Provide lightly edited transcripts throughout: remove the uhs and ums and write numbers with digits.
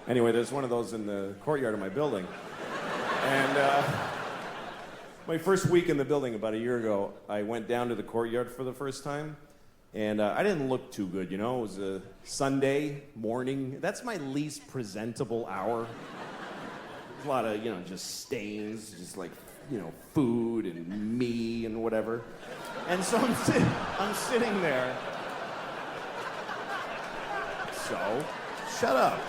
Anyway, there's one of those in the courtyard of my building. And my first week in the building about a year ago, I went down to the courtyard for the first time. And I didn't look too good, you know? It was a Sunday morning. That's my least presentable hour. There's a lot of, just stains, just like, food and me and whatever. And so I'm sitting there. So, shut up.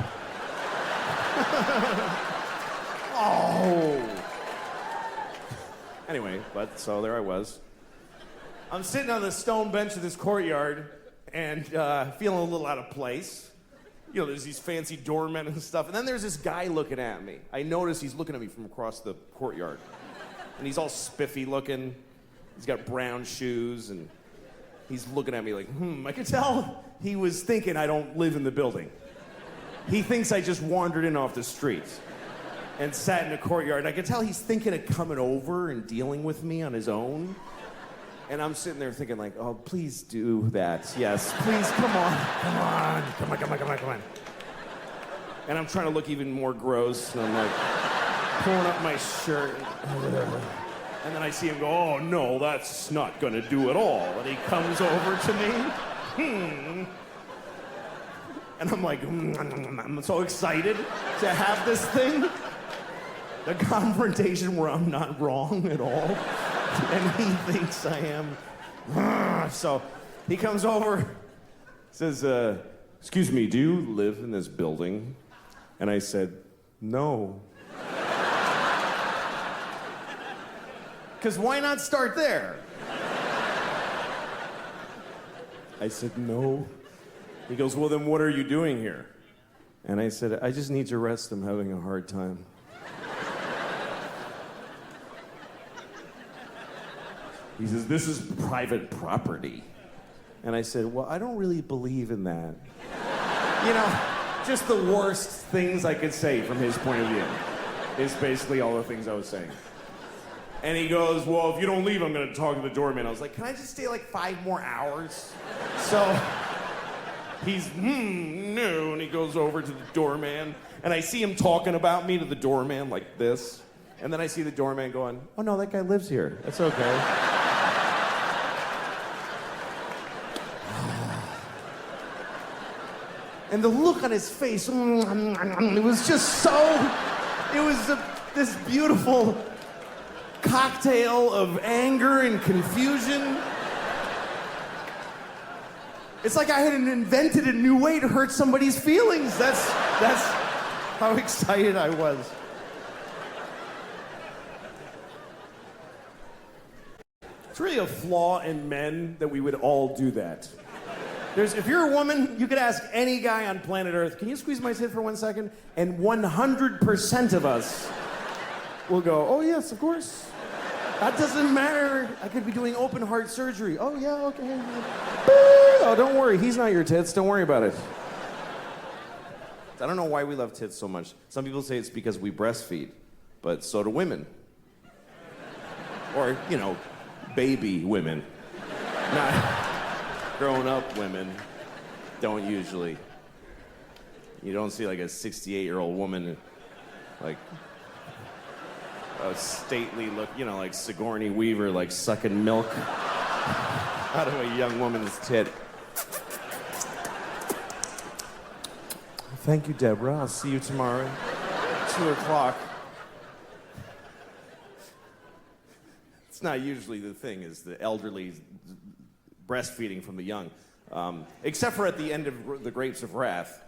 Oh. Anyway, so there I was. I'm sitting on the stone bench of this courtyard and feeling a little out of place. There's these fancy doormen and stuff. And then there's this guy looking at me. I notice he's looking at me from across the courtyard. And he's all spiffy looking. He's got brown shoes and he's looking at me like, I could tell he was thinking I don't live in the building. He thinks I just wandered in off the street and sat in the courtyard. I could tell he's thinking of coming over and dealing with me on his own. And I'm sitting there thinking like, oh, please do that. Yes, please, come on. And I'm trying to look even more gross. And I'm like pulling up my shirt. And then I see him go, oh, no, that's not gonna do at all. And he comes over to me. And I'm like, I'm so excited to have this thing. The confrontation where I'm not wrong at all. And he thinks I am. So he comes over, says, excuse me, do you live in this building? And I said, no. Because why not start there? I said, no. He goes, well, then what are you doing here? And I said, I just need to rest. I'm having a hard time. He says, this is private property. And I said, well, I don't really believe in that. Just the worst things I could say from his point of view is basically all the things I was saying. And he goes, well, if you don't leave, I'm gonna talk to the doorman. I was like, can I just stay like 5 more hours? So he's, no, and he goes over to the doorman. And I see him talking about me to the doorman like this. And then I see the doorman going, oh no, that guy lives here. That's okay. And the look on his face, it was just so, this beautiful cocktail of anger and confusion. It's like I had invented a new way to hurt somebody's feelings. That's how excited I was. It's really a flaw in men that we would all do that. If you're a woman, you could ask any guy on planet Earth, can you squeeze my tit for 1 second? And 100% of us will go, oh yes, of course. That doesn't matter. I could be doing open heart surgery. Oh yeah, okay. Oh, don't worry, he's not your tits, don't worry about it. I don't know why we love tits so much. Some people say it's because we breastfeed, but so do women. Or, baby women. Not grown-up women don't usually. You don't see like a 68-year-old woman, like a stately look, like Sigourney Weaver, like sucking milk out of a young woman's tit. Thank you, Deborah. I'll see you tomorrow, 2 o'clock. It's not usually the thing, is the elderly breastfeeding from the young. Except for at the end of The Grapes of Wrath,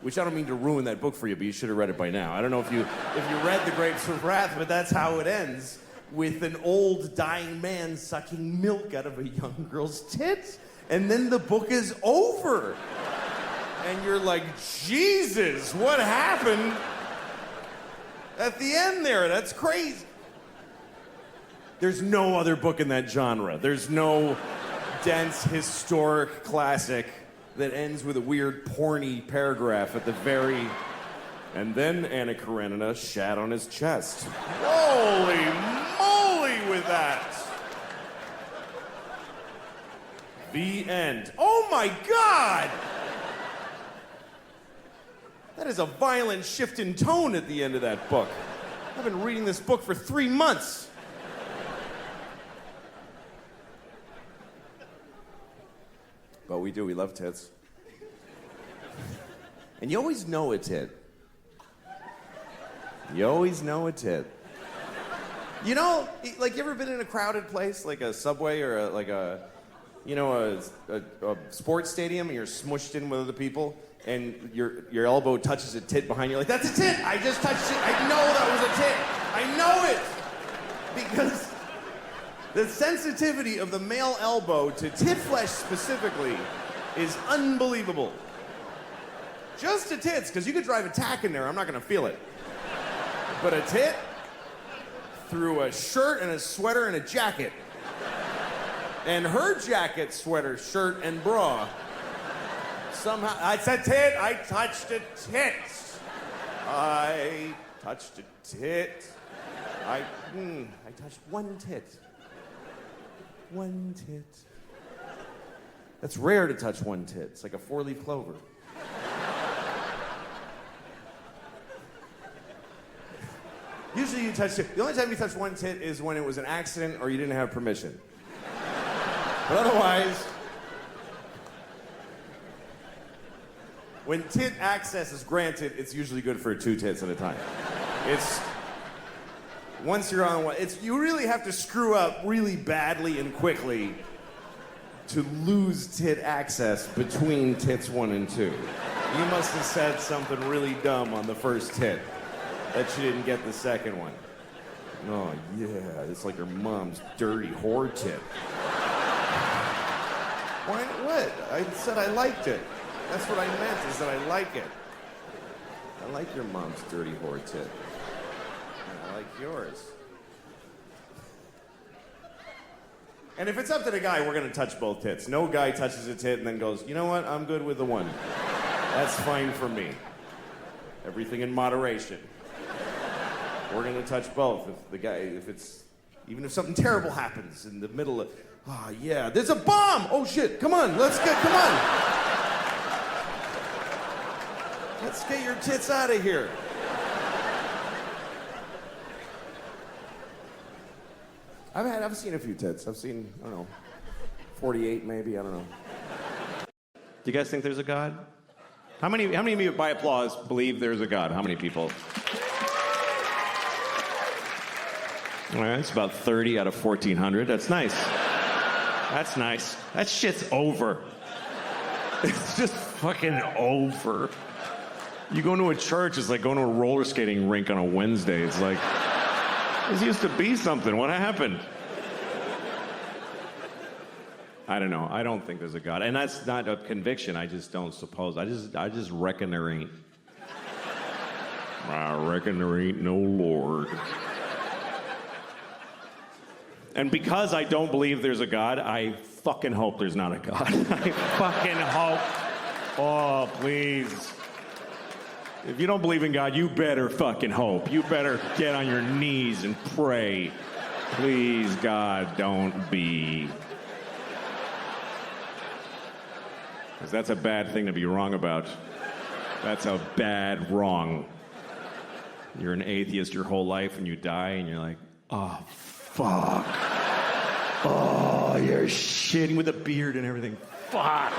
which I don't mean to ruin that book for you, but you should have read it by now. I don't know if you read The Grapes of Wrath, but that's how it ends, with an old dying man sucking milk out of a young girl's tits. And then the book is over. And you're like, Jesus, what happened at the end there? That's crazy. There's no other book in that genre. There's no dense, historic classic that ends with a weird, porny paragraph at the very... And then Anna Karenina shat on his chest. Holy moly with that! The end. Oh my God! That is a violent shift in tone at the end of that book. I've been reading this book for 3 months. But we do, we love tits. And you always know a tit. You always know a tit. You know, like, you ever been in a crowded place, like a subway or a sports stadium, and you're smushed in with other people, and your elbow touches a tit behind you, like, that's a tit! I just touched it! I know that was a tit! I know it! Because the sensitivity of the male elbow to tit flesh specifically is unbelievable. Just to tits, because you could drive a tack in there, I'm not gonna feel it. But a tit, through a shirt and a sweater and a jacket. And her jacket, sweater, shirt, and bra. Somehow, I said tit, I touched a tit. I touched a tit. I touched one tit. One tit. That's rare to touch one tit. It's like a 4-leaf clover. Usually you touch it. The only time you touch one tit is when it was an accident or you didn't have permission. But otherwise, when tit access is granted, it's usually good for 2 tits at a time. It's once you're on one, you really have to screw up really badly and quickly to lose tit access between tits 1 and 2. You must have said something really dumb on the first tit that you didn't get the second one. Oh, yeah, it's like your mom's dirty whore tit. Why, what? I said I liked it. That's what I meant, is that I like it. I like your mom's dirty whore tit. I like yours. And if it's up to the guy, we're gonna touch both tits. No guy touches a tit and then goes, you know what, I'm good with the one. That's fine for me. Everything in moderation. We're gonna touch both. Even if something terrible happens in the middle of, oh yeah, there's a bomb! Oh shit, come on, come on. Let's get your tits out of here. I've seen a few tits. I've seen, I don't know, 48 maybe, I don't know. Do you guys think there's a God? How many of you, by applause, believe there's a God? How many people? All right, it's about 30 out of 1,400. That's nice. That's nice. That shit's over. It's just fucking over. You go to a church, it's like going to a roller skating rink on a Wednesday. It's like, this used to be something. What happened? I don't know. I don't think there's a God. And that's not a conviction. I just don't suppose. I just reckon there ain't. I reckon there ain't no Lord. And because I don't believe there's a God, I fucking hope there's not a God. I fucking hope. Oh, please. If you don't believe in God, you better fucking hope. You better get on your knees and pray. Please, God, don't be. Because that's a bad thing to be wrong about. That's a bad wrong. You're an atheist your whole life and you die and you're like, oh, fuck. Oh, you're shitting with a beard and everything. Fuck.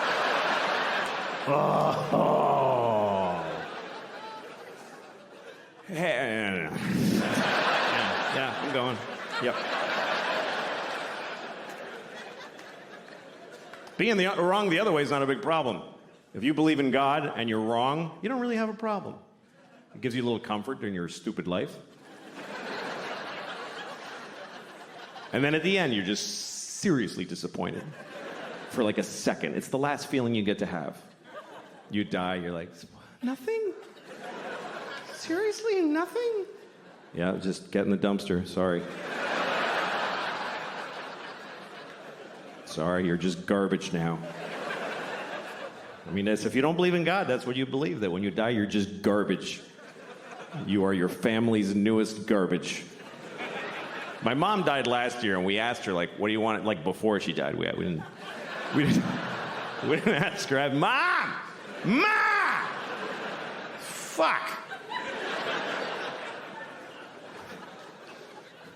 Oh. Yeah, I'm going. Yep. Being wrong the other way is not a big problem. If you believe in God and you're wrong, you don't really have a problem. It gives you a little comfort in your stupid life. And then at the end, you're just seriously disappointed for like a second. It's the last feeling you get to have. You die, you're like, nothing? Seriously, nothing? Yeah, just get in the dumpster, sorry. Sorry, you're just garbage now. I mean, if you don't believe in God, that's what you believe, that when you die, you're just garbage. You are your family's newest garbage. My mom died last year, and we asked her, like, what do you want? Like, before she died, we didn't ask her, Mom! fuck?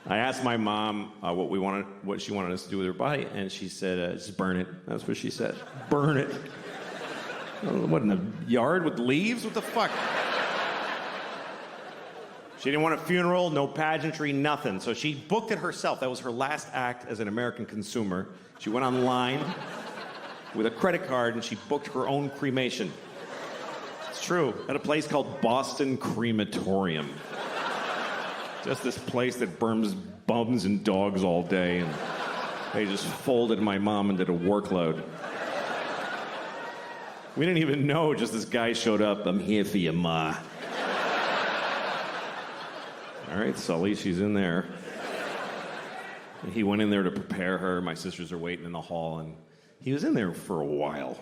I asked my mom what she wanted us to do with her body, and she said, just burn it. That's what she said. Burn it. What, in the yard with leaves? What the fuck? She didn't want a funeral, no pageantry, nothing. So she booked it herself. That was her last act as an American consumer. She went online with a credit card, and she booked her own cremation. It's true. At a place called Boston Crematorium. Just this place that burns bums and dogs all day, and they just folded my mom and did a workload. We didn't even know, just this guy showed up. I'm here for you, Ma. All right, Sully, she's in there. And he went in there to prepare her. My sisters are waiting in the hall, and he was in there for a while.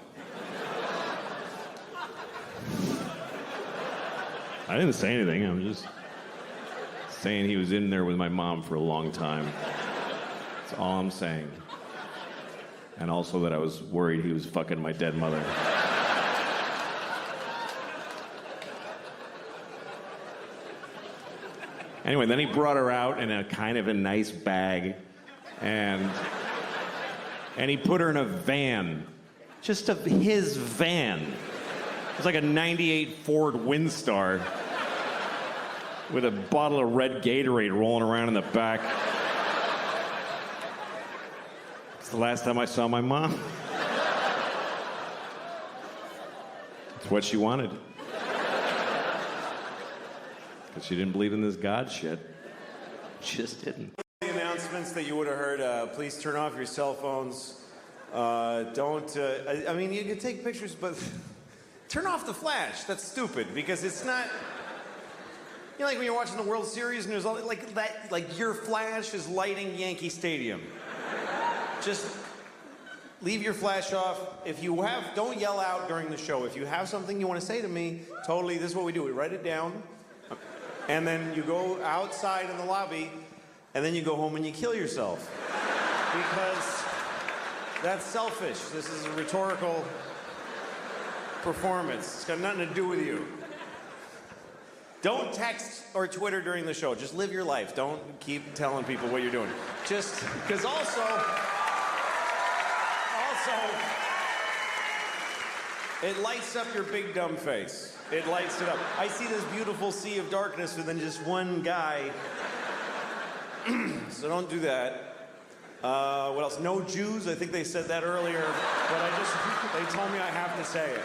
I didn't say anything. I'm just saying he was in there with my mom for a long time. That's all I'm saying. And also that I was worried he was fucking my dead mother. Anyway, then he brought her out in a kind of a nice bag, and he put her in a van. Just his van. It was like a 98 Ford Windstar with a bottle of red Gatorade rolling around in the back. It's the last time I saw my mom. It's what she wanted. Because she didn't believe in this God shit. She just didn't. The announcements that you would have heard, please turn off your cell phones. I mean, you can take pictures, but turn off the flash. That's stupid, because it's not... You know, like when you're watching the World Series and there's all like that, like your flash is lighting Yankee Stadium. Just leave your flash off. If you have, don't yell out during the show. If you have something you want to say to me, totally, this is what we do. We write it down, and then you go outside in the lobby, and then you go home and you kill yourself. Because that's selfish. This is a rhetorical performance. It's got nothing to do with you. Don't text or Twitter during the show. Just live your life. Don't keep telling people what you're doing. Just because also, it lights up your big dumb face. It lights it up. I see this beautiful sea of darkness and then just one guy. So don't do that. What else? No Jews. I think they said that earlier, but they told me I have to say it.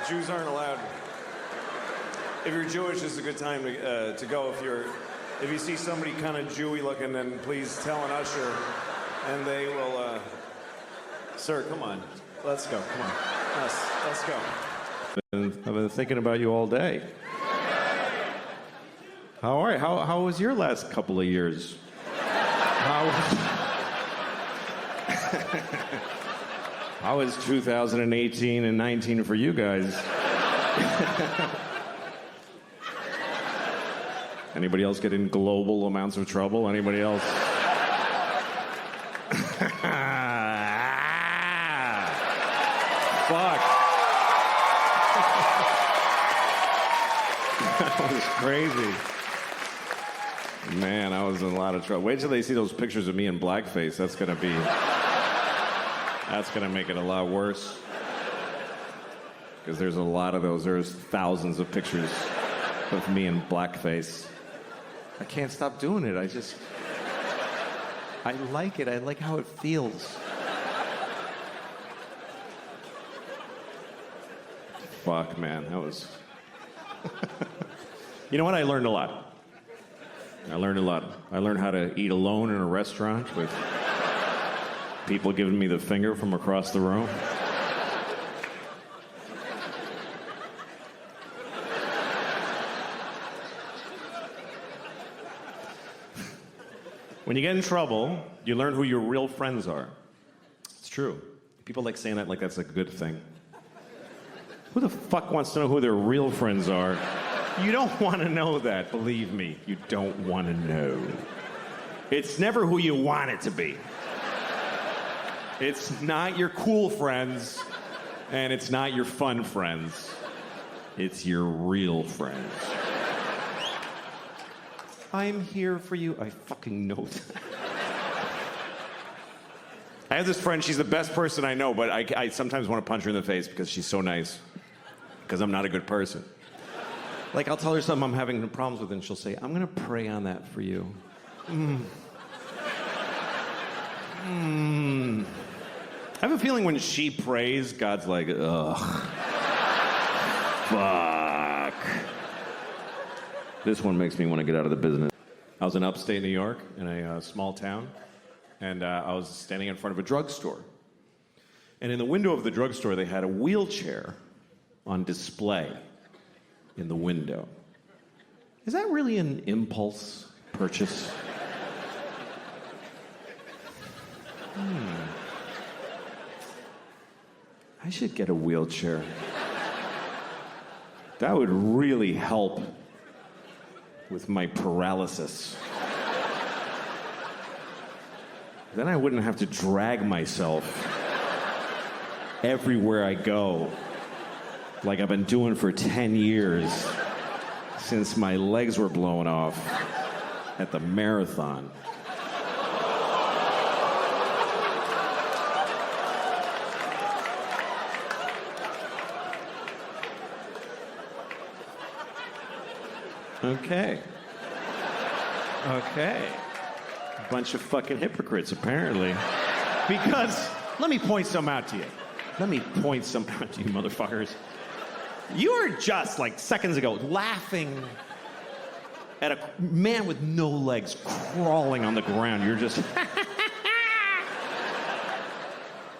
Jews aren't allowed. If you're Jewish, this is a good time to go. If you see somebody kind of Jewy looking, then please tell an usher, and they will. Sir, come on, let's go. Come on, let's go. I've been thinking about you all day. How are you? How was your last couple of years? How was 2018 and 19 for you guys? Anybody else get in global amounts of trouble? Anybody else? Fuck. That was crazy. Man, I was in a lot of trouble. Wait till they see those pictures of me in blackface. That's gonna make it a lot worse. Because there's a lot of those. There's thousands of pictures of me in blackface. I can't stop doing it. I like it. I like how it feels. Fuck, man, that was... You know what? I learned a lot. I learned how to eat alone in a restaurant with people giving me the finger from across the room. When you get in trouble, you learn who your real friends are. It's true. People like saying that like that's a good thing. Who the fuck wants to know who their real friends are? You don't want to know that, believe me. You don't want to know. It's never who you want it to be. It's not your cool friends, and it's not your fun friends. It's your real friends. I'm here for you. I fucking know that. I have this friend, she's the best person I know, but I sometimes want to punch her in the face because she's so nice. Because I'm not a good person. Like, I'll tell her something I'm having problems with, and she'll say, I'm gonna pray on that for you. I have a feeling when she prays, God's like, ugh. Fuck. This one makes me want to get out of the business. I was in upstate New York, in a small town, and I was standing in front of a drugstore. And in the window of the drugstore, they had a wheelchair on display in the window. Is that really an impulse purchase? I should get a wheelchair. That would really help with my paralysis. Then I wouldn't have to drag myself everywhere I go, like I've been doing for 10 years since my legs were blown off at the marathon. Okay. Bunch of fucking hypocrites, apparently. Because, let me point some out to you. Motherfuckers. You were just, like, seconds ago, laughing at a man with no legs crawling on the ground. You're just...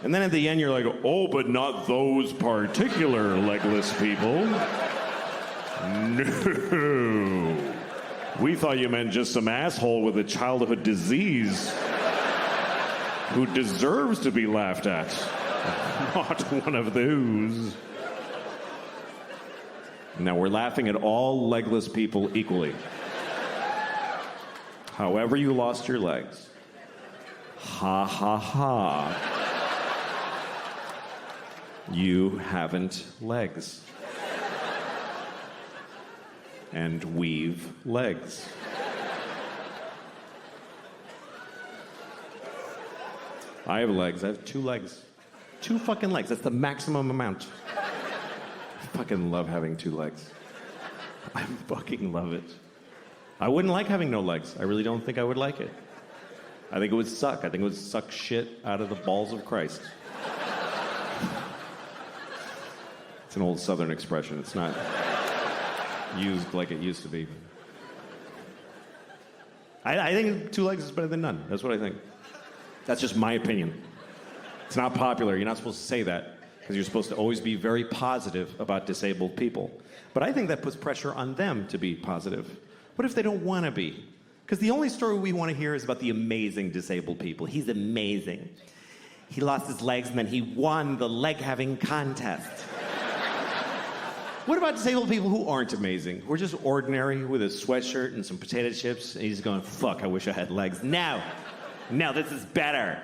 And then at the end, you're like, oh, but not those particular legless people. No. We thought you meant just some asshole with a childhood disease who deserves to be laughed at. Not one of those. Now, we're laughing at all legless people equally. However you lost your legs. Ha ha ha. You haven't legs. And we've legs. I have legs. I have 2 legs. 2 fucking legs. That's the maximum amount. I fucking love having 2 legs. I fucking love it. I wouldn't like having no legs. I really don't think I would like it. I think it would suck. I think it would suck shit out of the balls of Christ. It's an old Southern expression. It's not used like it used to be. I think 2 legs is better than none. That's what I think. That's just my opinion. It's not popular. You're not supposed to say that because you're supposed to always be very positive about disabled people. But I think that puts pressure on them to be positive. What if they don't want to be? Because the only story we want to hear is about the amazing disabled people. He's amazing. He lost his legs and then he won the leg-having contest. What about disabled people who aren't amazing? Who are just ordinary with a sweatshirt and some potato chips, and he's going, fuck, I wish I had legs. No, this is better.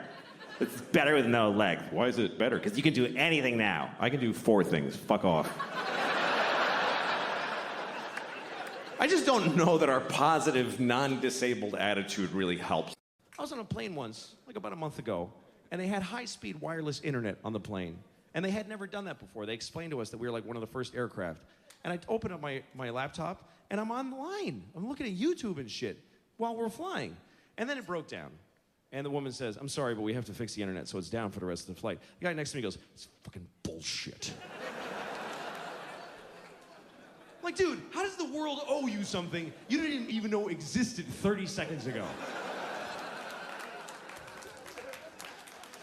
This is better with no legs. Why is it better? Because you can do anything now. I can do 4 things. Fuck off. I just don't know that our positive, non-disabled attitude really helps. I was on a plane once, like about a month ago, and they had high-speed wireless internet on the plane. And they had never done that before. They explained to us that we were like one of the first aircraft. And I opened up my laptop, and I'm online. I'm looking at YouTube and shit while we're flying. And then it broke down. And the woman says, I'm sorry, but we have to fix the internet, so it's down for the rest of the flight. The guy next to me goes, it's fucking bullshit. Like, dude, how does the world owe you something you didn't even know existed 30 seconds ago?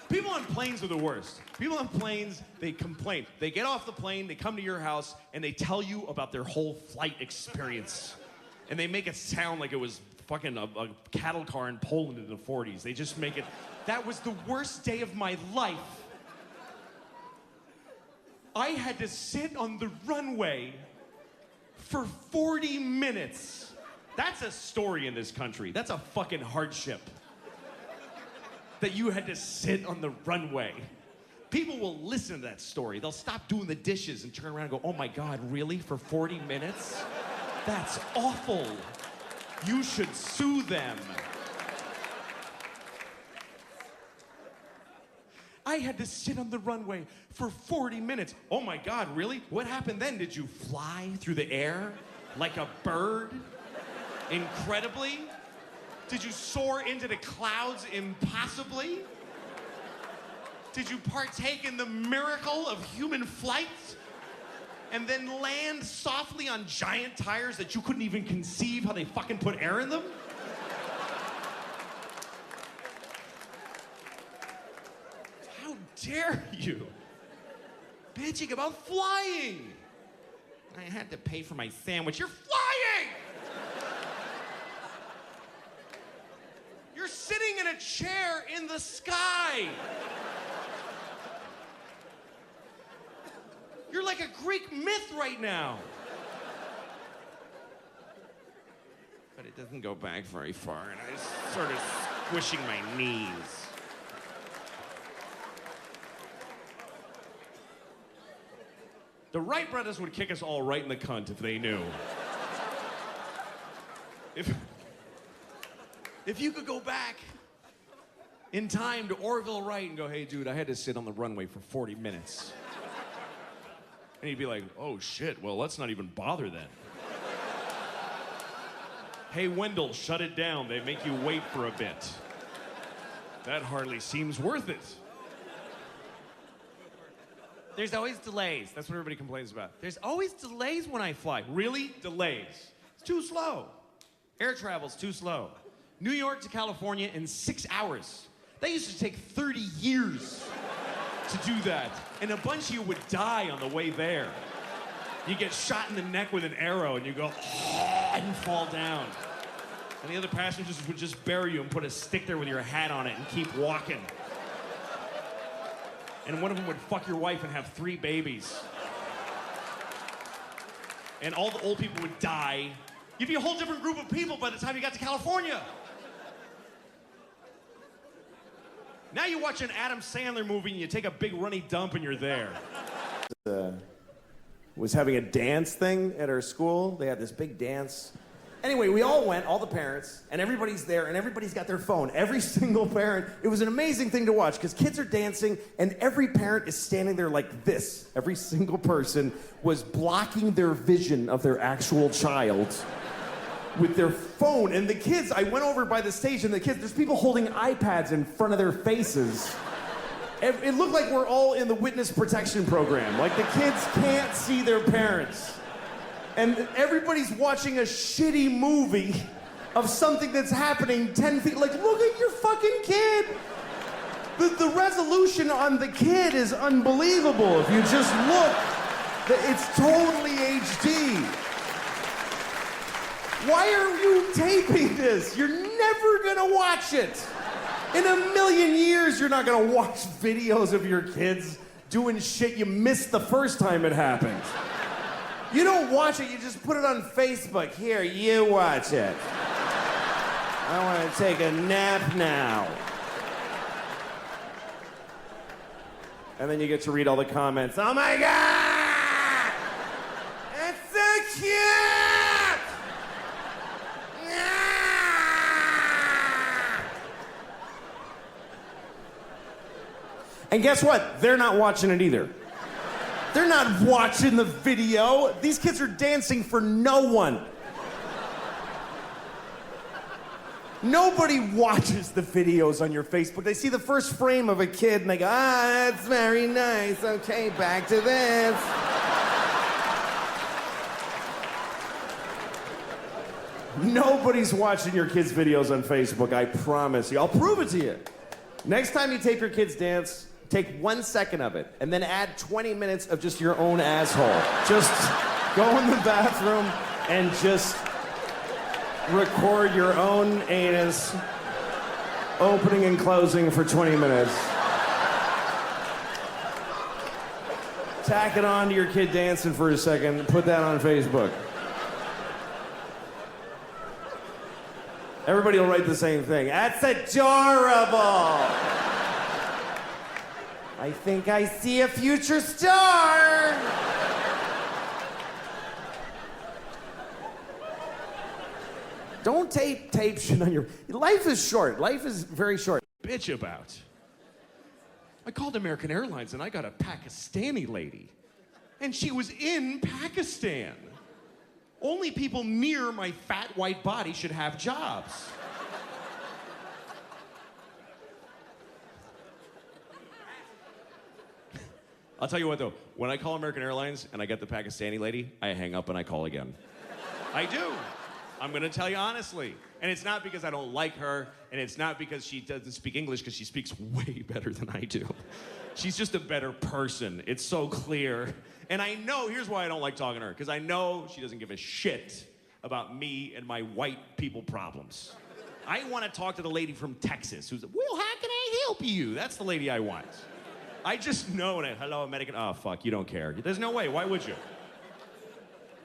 People on planes are the worst. People on planes, they complain. They get off the plane, they come to your house, and they tell you about their whole flight experience. And they make it sound like it was fucking a cattle car in Poland in the 40s. They just make it, that was the worst day of my life. I had to sit on the runway for 40 minutes. That's a story in this country. That's a fucking hardship. That you had to sit on the runway People will listen to that story. They'll stop doing the dishes and turn around and go, oh my God, really? For 40 minutes? That's awful. You should sue them. I had to sit on the runway for 40 minutes. Oh my God, really? What happened then? Did you fly through the air like a bird? Incredibly? Did you soar into the clouds impossibly? Did you partake in the miracle of human flight? And then land softly on giant tires that you couldn't even conceive how they fucking put air in them? How dare you? Bitching about flying. I had to pay for my sandwich. You're flying! You're sitting in a chair in the sky. You're like a Greek myth right now. But it doesn't go back very far, and I just started squishing my knees. The Wright brothers would kick us all right in the cunt if they knew. If you could go back in time to Orville Wright and go, hey, dude, I had to sit on the runway for 40 minutes. And he'd be like, oh, shit, well, let's not even bother then. Hey, Wendell, shut it down. They make you wait for a bit. That hardly seems worth it. There's always delays. That's what everybody complains about. There's always delays when I fly. Really? Delays. It's too slow. Air travel's too slow. New York to California in 6 hours. That used to take 30 years to do that. And a bunch of you would die on the way there. You get shot in the neck with an arrow and you go, oh, and fall down. And the other passengers would just bury you and put a stick there with your hat on it and keep walking. And one of them would fuck your wife and have 3 babies. And all the old people would die. You'd be a whole different group of people by the time you got to California. Now you watch an Adam Sandler movie and you take a big runny dump and you're there. Was having a dance thing at our school. They had this big dance. Anyway, we all went, all the parents, and everybody's there, and everybody's got their phone. Every single parent. It was an amazing thing to watch, because kids are dancing, and every parent is standing there like this. Every single person was blocking their vision of their actual child with their phone. And the kids, I went over by the stage, and the kids, there's people holding iPads in front of their faces. It looked like we're all in the witness protection program. Like the kids can't see their parents. And everybody's watching a shitty movie of something that's happening 10 feet. Like, look at your fucking kid. The resolution on the kid is unbelievable. If you just look, it's totally HD. Why are you taping this? You're never gonna watch it. In a million years, you're not gonna watch videos of your kids doing shit you missed the first time it happened. You don't watch it, you just put it on Facebook. Here, you watch it. I want to take a nap now. And then you get to read all the comments. Oh my God! It's so cute! And guess what? They're not watching it either. They're not watching the video. These kids are dancing for no one. Nobody watches the videos on your Facebook. They see the first frame of a kid and they go, ah, that's very nice. Okay, back to this. Nobody's watching your kids' videos on Facebook, I promise you. I'll prove it to you. Next time you tape your kids dance, take 1 second of it, and then add 20 minutes of just your own asshole. Just go in the bathroom and just record your own anus opening and closing for 20 minutes. Tack it on to your kid dancing for a second, and put that on Facebook. Everybody will write the same thing. That's adorable! I think I see a future star. Don't tape shit on your... Life is short. Life is very short. Bitch about. I called American Airlines and I got a Pakistani lady. And she was in Pakistan. Only people near my fat white body should have jobs. I'll tell you what though, when I call American Airlines and I get the Pakistani lady, I hang up and I call again. I do. I'm gonna tell you honestly. And it's not because I don't like her, and it's not because she doesn't speak English, because she speaks way better than I do. She's just a better person. It's so clear. And I know, here's why I don't like talking to her, because I know she doesn't give a shit about me and my white people problems. I want to talk to the lady from Texas who's, well, how can I help you? That's the lady I want. I just know that, hello, American, oh, fuck, you don't care. There's no way, why would you?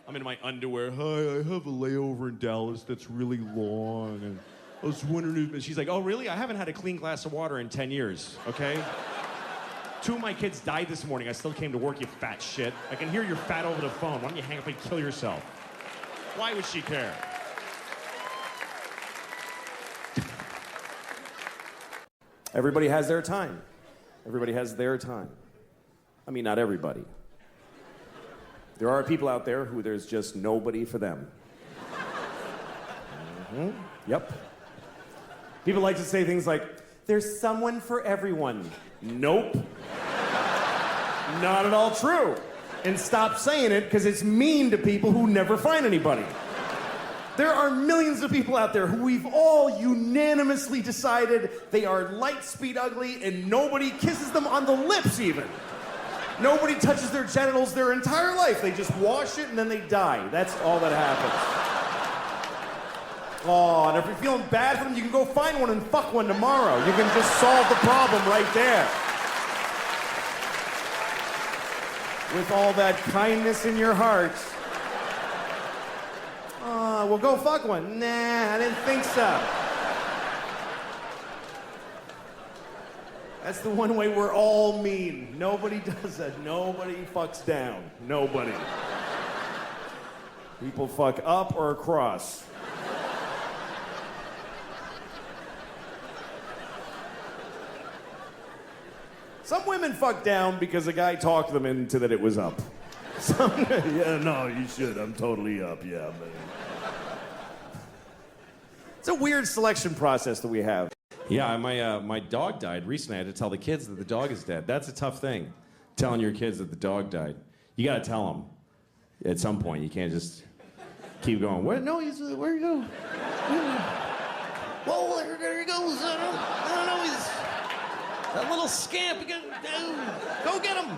I'm in my underwear. Hi, I have a layover in Dallas that's really long, and I was wondering if... She's like, oh, really? I haven't had a clean glass of water in 10 years, okay? 2 of my kids died this morning. I still came to work, you fat shit. I can hear you're fat over the phone. Why don't you hang up and kill yourself? Why would she care? Everybody has their time. Everybody has their time. I mean, not everybody. There are people out there who there's just nobody for them. Mm-hmm. Yep. People like to say things like, there's someone for everyone. Nope. Not at all true. And stop saying it, because it's mean to people who never find anybody. There are millions of people out there who we've all unanimously decided they are light speed ugly, and nobody kisses them on the lips even. Nobody touches their genitals their entire life. They just wash it and then they die. That's all that happens. Oh, and if you're feeling bad for them, you can go find one and fuck one tomorrow. You can just solve the problem right there. With all that kindness in your heart. Oh, well, go fuck one. Nah, I didn't think so. That's the one way we're all mean. Nobody does that. Nobody fucks down. Nobody. People fuck up or across. Some women fuck down because a guy talked them into that it was up. Yeah, no, you should. I'm totally up. Yeah, man. It's a weird selection process that we have. Yeah, my dog died recently. I had to tell the kids that the dog is dead. That's a tough thing, telling your kids that the dog died. You got to tell them at some point. You can't just keep going. Where? No, where you go? Well, there he goes. I don't know. He's that little scamp. Go get him.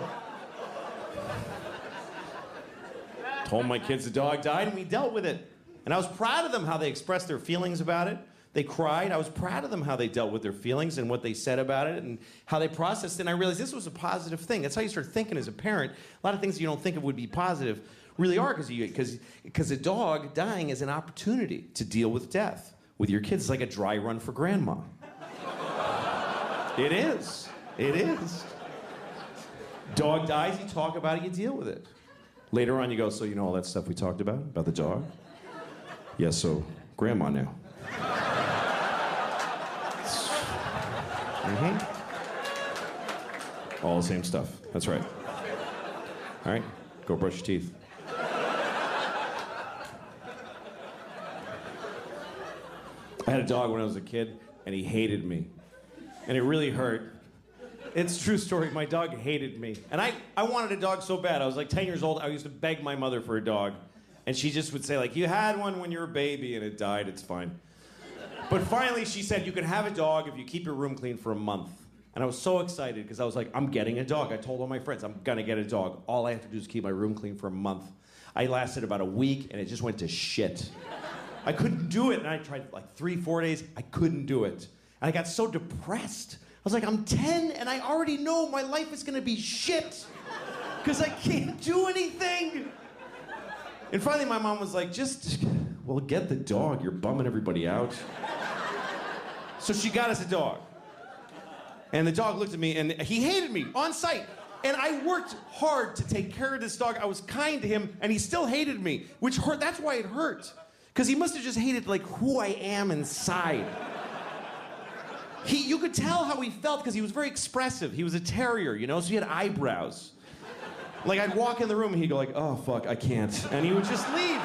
Told my kids the dog died, and we dealt with it. And I was proud of them how they expressed their feelings about it. They cried. I was proud of them how they dealt with their feelings and what they said about it and how they processed it. And I realized this was a positive thing. That's how you start thinking as a parent. A lot of things you don't think of would be positive really are because a dog dying is an opportunity to deal with death. With your kids, it's like a dry run for grandma. It is. It is. Dog dies, you talk about it, you deal with it. Later on, you go, so you know all that stuff we talked about the dog? Yeah, so grandma now. Mm-hmm. All the same stuff. That's right. All right, go brush your teeth. I had a dog when I was a kid, and he hated me. And it really hurt. It's a true story. My dog hated me. And I wanted a dog so bad. I was like 10 years old. I used to beg my mother for a dog. And she just would say, like, you had one when you were a baby and it died. It's fine. But finally, she said, you can have a dog if you keep your room clean for a month. And I was so excited because I was like, I'm getting a dog. I told all my friends, I'm going to get a dog. All I have to do is keep my room clean for a month. I lasted about a week, and it just went to shit. I couldn't do it. And I tried like 3-4 days. I couldn't do it. And I got so depressed. I was like, I'm 10, and I already know my life is going to be shit because I can't do anything. And finally, my mom was like, well, get the dog. You're bumming everybody out. So she got us a dog. And the dog looked at me, and he hated me on sight. And I worked hard to take care of this dog. I was kind to him, and he still hated me, which hurt. That's why it hurt. Because he must have just hated, like, who I am inside. You could tell how he felt because he was very expressive. He was a terrier, you know, so he had eyebrows. Like, I'd walk in the room, and he'd go like, oh, fuck, I can't. And he would just leave.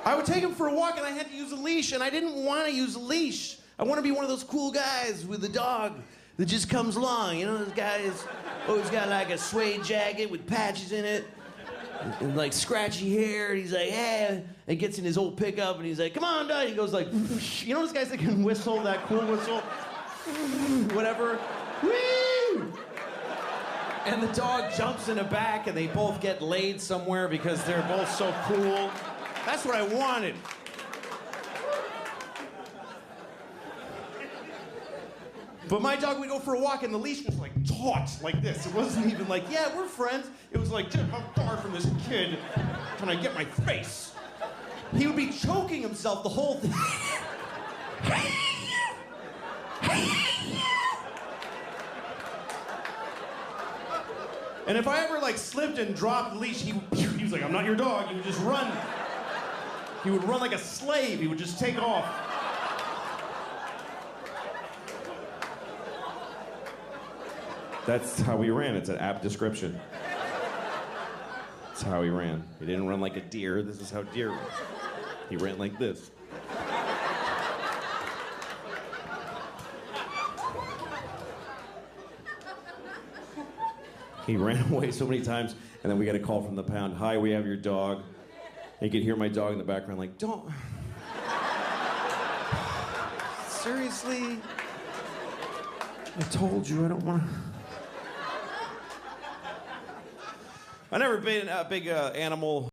I would take him for a walk, and I had to use a leash, and I didn't want to use a leash. I want to be one of those cool guys with a dog that just comes along. You know, those guys always got like a suede jacket with patches in it, and like scratchy hair, and he's like, hey, and gets in his old pickup, and he's like, come on, dog. He goes like, you know those guys that can whistle, that cool whistle? Whatever. Woo! And the dog jumps in the back, and they both get laid somewhere because they're both so cool. That's what I wanted. But my dog would go for a walk, and the leash was like taut, like this. It wasn't even like, yeah, we're friends. It was like, dude, I'm far from this kid trying to get my face. He would be choking himself the whole thing. And if I ever like slipped and dropped the leash, he was like, I'm not your dog. He would just run. He would run like a slave. He would just take off. That's how he ran. It's an apt description. That's how he ran. He didn't run like a deer. This is how deer ran. He ran like this. He ran away so many times, and then we got a call from the pound. Hi, we have your dog. And you could hear my dog in the background like, don't. Seriously? I told you I don't want to. I've never been a big animal